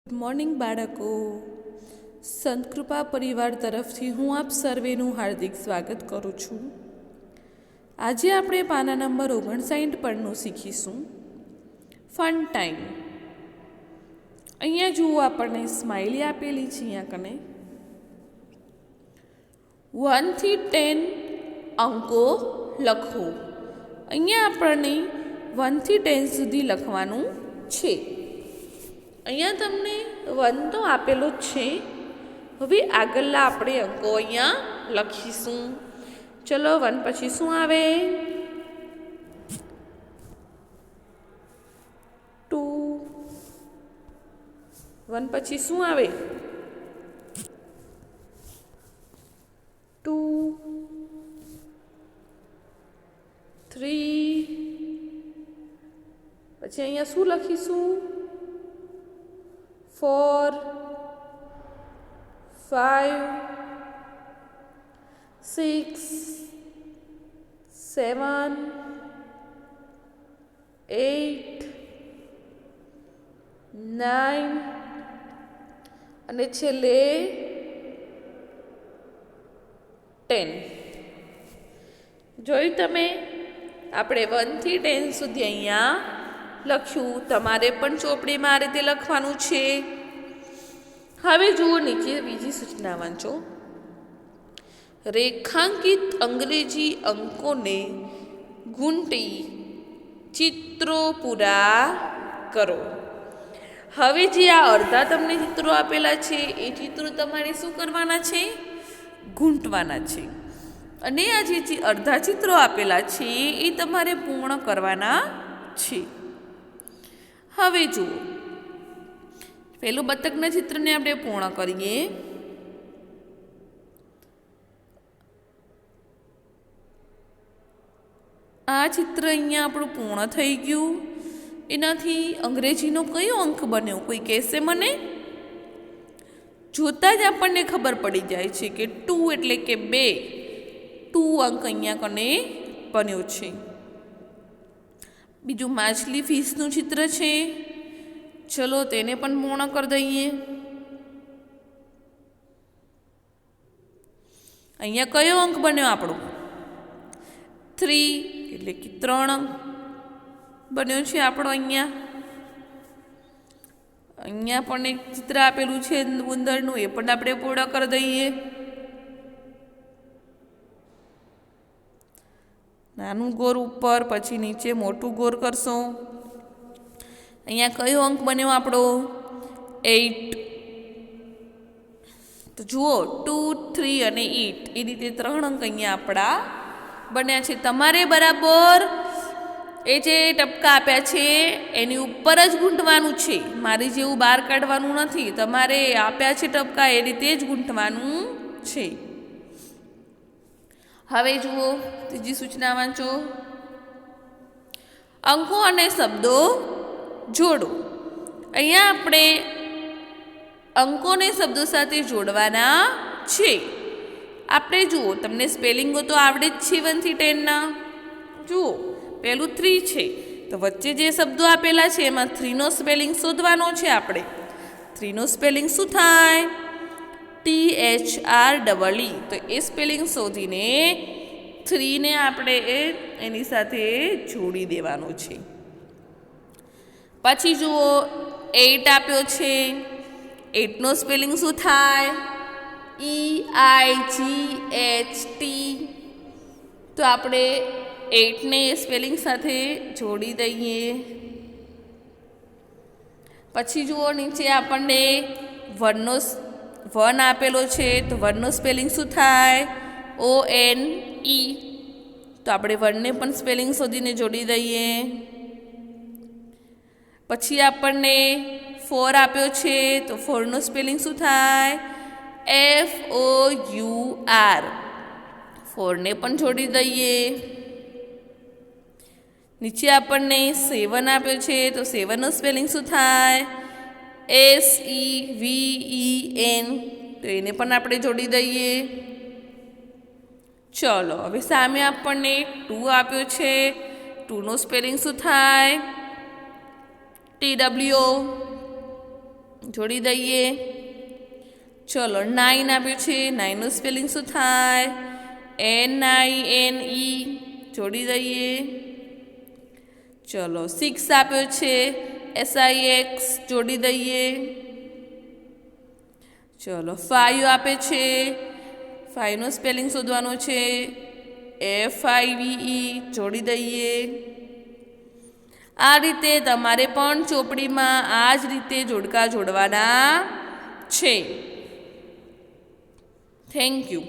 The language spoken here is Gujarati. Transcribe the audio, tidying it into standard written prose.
ગુડ મોર્નિંગ બાળકો. સંત કૃપા પરિવાર તરફથી હું આપ સર્વેનું હાર્દિક સ્વાગત કરું છું. આજે આપણે પાના નંબર 59 પરનું શીખીશું ફન ટાઈમ. અહીંયા જુઓ, આપણને સ્માઇલી આપેલી છે. અહીંયા કને 1 થી 10 અંકો લખો. અહીંયા આપણને 1 થી 10 સુધી લખવાનું છે. અહીંયા તમને 1 તો આપેલો જ છે. હવે આગળના આપણે અંકો અહીંયા લખીશું. ચલો, 1 પછી શું આવે? 2. 1 પછી શું આવે? 2. 3. પછી અહીંયા શું લખીશું? 4, 5, 6, 7, 8, 9 અને છેલ્લે 10. જોયું તમે? આપણે 1 થી 10 સુધી અહીંયા લખ્યું. તમારે પણ ચોપડીમાં આ રીતે લખવાનું છે. હવે જુઓ, નીચે બીજી સૂચના વાંચો. રેખાંકિત અંગ્રેજી અંકોને ગૂંટી ચિત્રો પૂરા કરો. હવે જે આ અડધા તમને ચિત્રો આપેલા છે એ ચિત્રો તમારે શું કરવાના છે? ગૂંટવાના છે. અને આ જે અડધા ચિત્રો આપેલા છે એ તમારે પૂર્ણ કરવાના છે. હવે જુઓ, પેલું બતકના ચિત્રને આપણે પૂર્ણ કરીએ. આ ચિત્ર અહીંયા આપણું પૂર્ણ થઈ ગયું. એનાથી અંગ્રેજીનો કયો અંક બન્યો? કોઈ કહેશે મને? જોતાં જ આપણને ખબર પડી જાય છે કે 2 એટલે કે 2. 2 અંક અહીંયા કને બન્યો છે. બીજું માછલી ફિશનું ચિત્ર છે. ચલો, તેને પણ પૂર્ણ કરી દઈએ. અહીંયા કયો અંક બન્યો આપણો? 3 એટલે કે 3 અંક બન્યો છે આપણો. અહીંયા પણ એક ચિત્ર આપેલું છે ઉંદરનું, એ પણ આપણે પૂર્ણ કરી દઈએ. નાનું ગોર ઉપર, પછી નીચે મોટું ગોર કરશો. અહીંયા કયો અંક બન્યો આપણો? 8. તો જુઓ, 2, 3 અને 8 એ રીતે 3 અંક અહીંયા આપણા બન્યા છે. તમારે બરાબર એ જે ટપકા આપ્યા છે એની ઉપર જ ગૂંટવાનું છે. મારી જેવું બહાર કાઢવાનું નથી. તમારે આપ્યા છે ટપકા એ રીતે જ ગૂંટવાનું છે. હવે જુઓ, ત્રીજી સૂચના વાંચો. અંકો અને શબ્દો જોડો. અહીંયા આપણે અંકોને શબ્દો સાથે જોડવાના છે. આપણે જુઓ, તમને સ્પેલિંગો તો આવડે જ છે 1 થી 10 ના. જુઓ, પહેલું 3 છે, તો વચ્ચે જે શબ્દો આપેલા છે એમાં 3 નો સ્પેલિંગ શોધવાનો છે આપણે. 3 નો સ્પેલિંગ શું થાય? THREE. તો એ સ્પેલિંગ શોધીને 3 ને આપણે એની સાથે જોડી દેવાનું છે. પછી જુઓ, 8 આપ્યો છે. 8 નો સ્પેલિંગ શું થાય? EIGHT. તો આપણે 8 ને સ્પેલિંગ સાથે જોડી દઈએ. પછી જુઓ, નીચે આપણને 1 આપેલો છે, તો 1 નો સ્પેલિંગ શું થાય? ONE. તો આપણે 1 ને પણ સ્પેલિંગ શોધીને જોડી દઈએ. પછી આપણને 4 આપ્યો છે, તો 4 નો સ્પેલિંગ શું થાય? FOUR. 4 ને પણ જોડી દઈએ. નીચે આપણને 7 આપ્યો છે, તો 7 નો સ્પેલિંગ શું થાય? SEVEN. તો એને પણ આપણે જોડી દઈએ. ચલો, હવે સામે આપણને 2 આપ્યો છે. 2 નો સ્પેલિંગ શું થાય? TWO. જોડી દઈએ. ચલો 9 આપ્યું છે, 9નું સ્પેલિંગ શું થાય? NINE. જોડી દઈએ. ચલો 6 આપ્યો છે, SIX. જોડી દઈએ. ચલો 5 આપે છે, 5નું સ્પેલિંગ શોધવાનું છે, FIVE. જોડી દઈએ. આ રીતે તમારે પણ ચોપડીમાં આ જ રીતે જોડકા જોડવાના છે. Thank you.